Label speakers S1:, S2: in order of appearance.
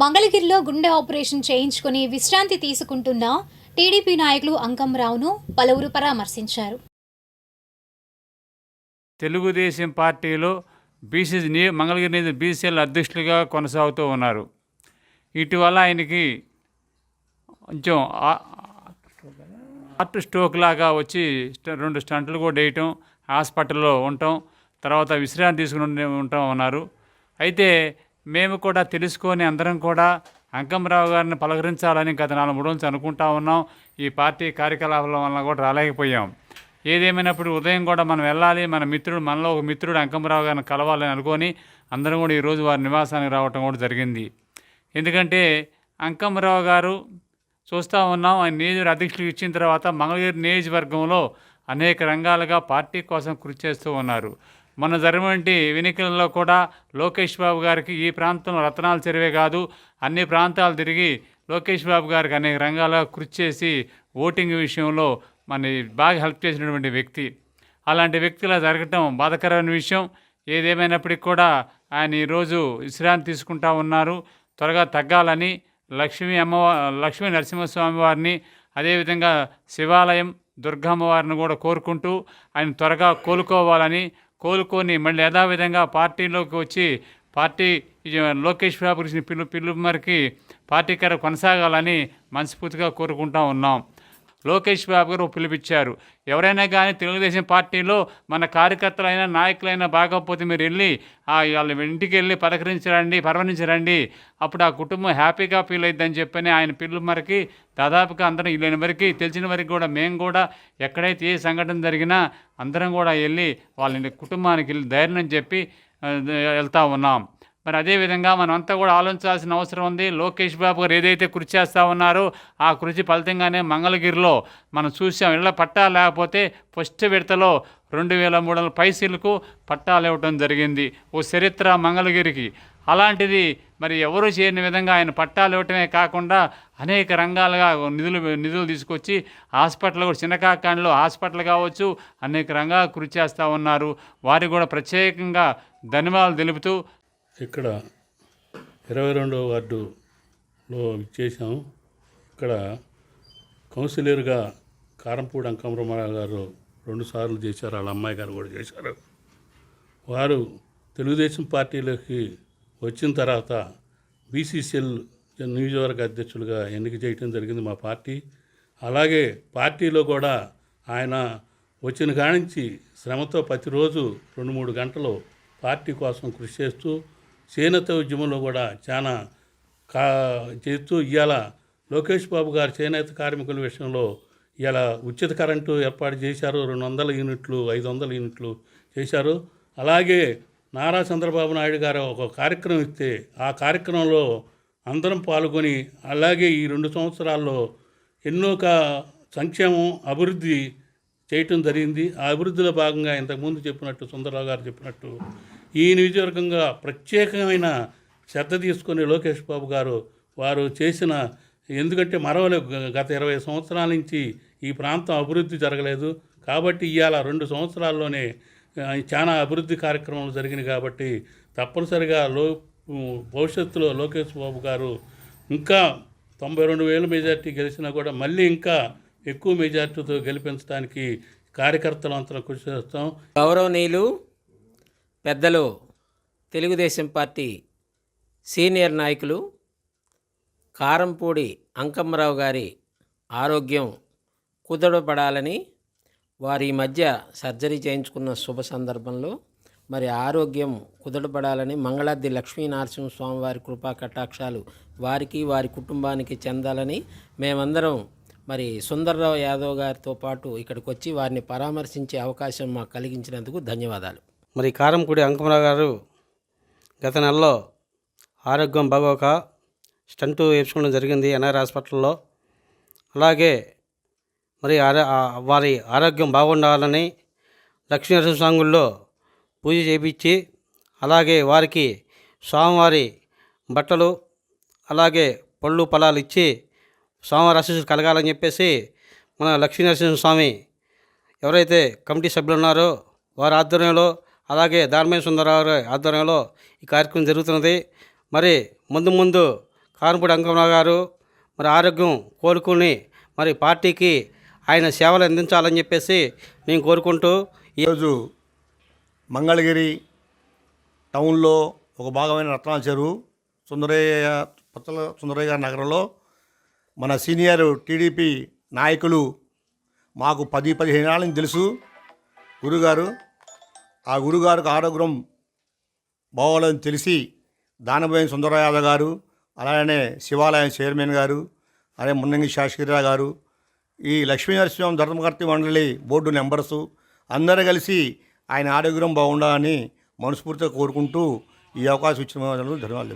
S1: మంగళగిరిలో గుండె ఆపరేషన్ చేయించుకుని విశ్రాంతి తీసుకుంటున్న టీడీపీ నాయకులు అంకంరావును పలువురు పరామర్శించారు.
S2: తెలుగుదేశం పార్టీలో మంగళగిరి బీసీఎల్ అధ్యక్షులుగా కొనసాగుతూ ఉన్నారు. ఇటీవల ఆయనకి కొంచెం హార్ట్ స్ట్రోక్ లాగా వచ్చి 2 స్టంట్లు కూడా వేయటం, హాస్పిటల్లో ఉండటం, తర్వాత విశ్రాంతి తీసుకుని ఉన్నారు. అయితే మేము కూడా తెలుసుకొని అందరం కూడా అంకంరావు గారిని పలకరించాలని గత 4-3 రోజులు అనుకుంటా ఉన్నాం. ఈ పార్టీ కార్యకలాపాల వల్ల కూడా రాలేకపోయాం. ఏదేమైనప్పుడు ఉదయం కూడా మనం వెళ్ళాలి, మనలో ఒక మిత్రుడు అంకంరావు గారిని కలవాలని అనుకొని అందరం కూడా ఈరోజు వారి నివాసానికి రావటం కూడా జరిగింది. ఎందుకంటే అంకంరావు గారు చూస్తూ ఉన్నాం, ఆయన నియోజకవర్గ అధ్యక్షులు ఇచ్చిన తర్వాత మంగళగిరి నియోజకవర్గంలో అనేక రంగాలుగా పార్టీ కోసం కృషి చేస్తూ ఉన్నారు. మన జరిగినటువంటి ఎన్నికలలో కూడా లోకేష్ బాబు గారికి ఈ ప్రాంతంలో రతనాల చెరువే కాదు, అన్ని ప్రాంతాలు తిరిగి లోకేష్ బాబు గారికి అనేక రంగాలుగా కృషి చేసి ఓటింగ్ విషయంలో బాగా హెల్ప్ చేసినటువంటి వ్యక్తి. అలాంటి వ్యక్తిలా జరగటం బాధాకరమైన విషయం. ఏదేమైనప్పటికీ కూడా ఆయన ఈరోజు విశ్రాంతి తీసుకుంటా ఉన్నారు. త్వరగా తగ్గాలని లక్ష్మీ నరసింహస్వామి వారిని, అదేవిధంగా శివాలయం దుర్గమ్మ వారిని కూడా కోరుకుంటూ ఆయన త్వరగా కోలుకొని మళ్ళీ యథావిధంగా పార్టీలోకి వచ్చి లోకేష్ బాబు గురించి పిలుపు మరికి పార్టీ కొనసాగాలని మనస్ఫూర్తిగా కోరుకుంటూ ఉన్నాం. లోకేష్ బాబు గారు పిలిపించారు. ఎవరైనా కానీ తెలుగుదేశం పార్టీలో మన కార్యకర్తలైనా నాయకులైనా బాగోకపోతే మీరు వెళ్ళి వాళ్ళ ఇంటికి వెళ్ళి పరవరించరండి, అప్పుడు ఆ కుటుంబం హ్యాపీగా ఫీల్ అవుతుందని చెప్పని ఆయన పిలుపు మరికి దాదాపుగా అందరం వెళ్ళిన వరకు తెలిసిన వరకు కూడా మేము కూడా ఎక్కడైతే ఏ సంఘటన జరిగినా అందరం కూడా వెళ్ళి వాళ్ళ కుటుంబానికి వెళ్ళి ధైర్యం చెప్పి వెళ్తూ ఉన్నాం. మరి అదేవిధంగా మనం అంతా కూడా ఆలోచించాల్సిన అవసరం ఉంది. లోకేష్ బాబు గారు ఏదైతే కృషి చేస్తూ ఉన్నారో ఆ కృషి ఫలితంగానే మంగళగిరిలో మనం చూసాం. ఇళ్ల పట్టాలు లేకపోతే ఫస్ట్ విడతలో 2,300 పైసలకు పట్టాలు ఇవ్వడం జరిగింది. ఓ చరిత్ర మంగళగిరికి. అలాంటిది మరి ఎవరు చేయని విధంగా ఆయన పట్టాలు ఇవ్వటమే కాకుండా అనేక రంగాలుగా నిధులు తీసుకొచ్చి హాస్పిటల్ కూడా చిన్నకాకాండలో హాస్పిటల్ కావచ్చు అనేక రంగాలు కృషి చేస్తూ ఉన్నారు. వారికి కూడా ప్రత్యేకంగా ధన్యవాదాలు తెలుపుతూ
S3: ఇక్కడ 22వ వార్డులో చేశాం. ఇక్కడ కౌన్సిలర్గా కారంపూడి అంకమరావు గారు 2 సార్లు చేశారు, వాళ్ళ అమ్మాయి గారు కూడా చేశారు. వారు తెలుగుదేశం పార్టీలోకి వచ్చిన తర్వాత బీసీసీఎల్ నియోజకవర్గ అధ్యక్షులుగా ఎన్నిక చేయడం జరిగింది మా పార్టీ. అలాగే పార్టీలో కూడా ఆయన వచ్చిన కానించి శ్రమతో ప్రతిరోజు 2-3 గంటలు పార్టీ కోసం కృషి చేస్తూ చేనేత ఉద్యమంలో కూడా చాలా చేస్తూ ఇవాళ లోకేష్ బాబు గారు చేనేత కార్మికుల విషయంలో ఇవాళ ఉచిత కరెంటు ఏర్పాటు చేశారు. 200 యూనిట్లు 500 యూనిట్లు చేశారు. అలాగే నారా చంద్రబాబు నాయుడు గారు ఒక కార్యక్రమం ఇస్తే ఆ కార్యక్రమంలో అందరం పాల్గొని అలాగే ఈ 2 సంవత్సరాల్లో ఎన్నో సంక్షేమం అభివృద్ధి చేయటం జరిగింది. ఆ అభివృద్ధిలో భాగంగా ఇంతకుముందు చెప్పినట్టు సుందరరావు గారు చెప్పినట్టు ఈ నియోజకవర్గంగా ప్రత్యేకమైన శ్రద్ధ తీసుకొని లోకేష్ బాబు గారు వారు చేసిన, ఎందుకంటే గత 20 సంవత్సరాల నుంచి ఈ ప్రాంతం అభివృద్ధి జరగలేదు కాబట్టి ఇవాళ 2 సంవత్సరాల్లోనే చాలా అభివృద్ధి కార్యక్రమాలు జరిగినాయి. కాబట్టి తప్పనిసరిగా భవిష్యత్తులో లోకేష్ బాబు గారు ఇంకా 92,000 మెజార్టీ గెలిచినా కూడా మళ్ళీ ఇంకా ఎక్కువ మెజార్టీతో గెలిపించడానికి కార్యకర్తలు అంతా కృషి చేస్తాం.
S4: గౌరవనీయులు పెద్దలు తెలుగుదేశం పార్టీ సీనియర్ నాయకులు కారంపూడి అంకమ్మరావు గారి ఆరోగ్యం కుదుటపడాలని వారి మధ్య సర్జరీ చేయించుకున్న శుభ సందర్భంలో మరి ఆరోగ్యం కుదుటపడాలని మంగళాద్రి లక్ష్మీ నరసింహస్వామి వారి కృపా కటాక్షాలు వారికి వారి కుటుంబానికి చెందాలని మేమందరం మరి సుందర్రావు యాదవ్ గారితో పాటు ఇక్కడికి వచ్చి వారిని పరామర్శించే అవకాశం మాకు కలిగించినందుకు ధన్యవాదాలు.
S5: మరి కారంపూడి అంకమరావు గారు గత నెలలో ఆరోగ్యం బాగోక స్టంటు వేసుకోవడం జరిగింది ఎన్ఆర్ హాస్పిటల్లో. అలాగే మరి వారి ఆరోగ్యం బాగుండాలని లక్ష్మీ నరసింహస్వామి గుడిలో పూజ చేయించి అలాగే వారికి స్వామివారి బట్టలు అలాగే పళ్ళు ఫలాలు ఇచ్చి స్వామివారి ఆశీస్సులు కలగాలని చెప్పేసి మన లక్ష్మీ నరసింహస్వామి ఎవరైతే కమిటీ సభ్యులు ఉన్నారో వారి ఆధ్వర్యంలో అలాగే దానమయ్య సుందరరావు ఆధ్వర్యంలో ఈ కార్యక్రమం జరుగుతున్నది. మరి ముందు కారంపూడి అంకమరావు గారు మరి ఆరోగ్యం కోలుకుని మరి పార్టీకి ఆయన సేవలు అందించాలని చెప్పేసి మేము కోరుకుంటూ
S6: ఈరోజు మంగళగిరి టౌన్లో ఒక భాగమైన రత్నాల చెరువు సుందరయ్య గారి నగరంలో మన సీనియర్ టీడీపీ నాయకులు మాకు 10-15 ఏళ్ళ నుంచి తెలుసు గురుగారు. ఆ గురుగారికి ఆరోగ్యం బాగోలేదని తెలిసి దానబోయిన సుందరయ్య యాదవ్ గారు, అలానే శివాలయం చైర్మన్ గారు, అలాగే మున్నంగి శాస్త్రిరావు గారు, ఈ లక్ష్మీనరసింహం ధర్మకర్త మండలి బోర్డు మెంబర్సు అందరూ కలిసి ఆయన ఆరోగ్యం బాగుండాలని మనస్ఫూర్తిగా కోరుకుంటూ ఈ అవకాశం ఇచ్చిన ధన్యవాదాలు.